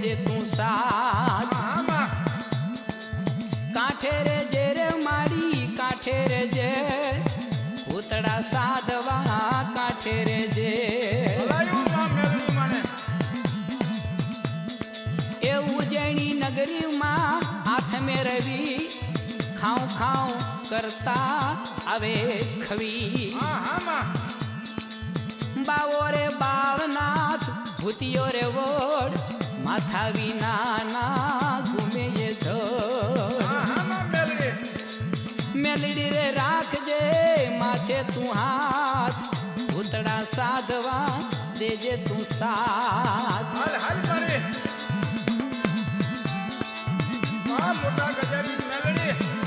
દેજે તું સાથ કાંઠે રે જે રે મારી કાંઠે રે જે ભૂતડા સાધવા કાંઠે રે જે એ ઉજ્જૈની નગરીમાં હાથ મેં રવી ખાઉં ખાઉં કરતા આવે ખવી બાવો રે બાવનાથ ભૂતિયો રે વોડ માથા વિના ઘૂમે એ મેલડી રે રાખજે માથે તું હાથ ભૂતડા સાધવા દેજે તું સાથ મોટા ગજાની મેલડી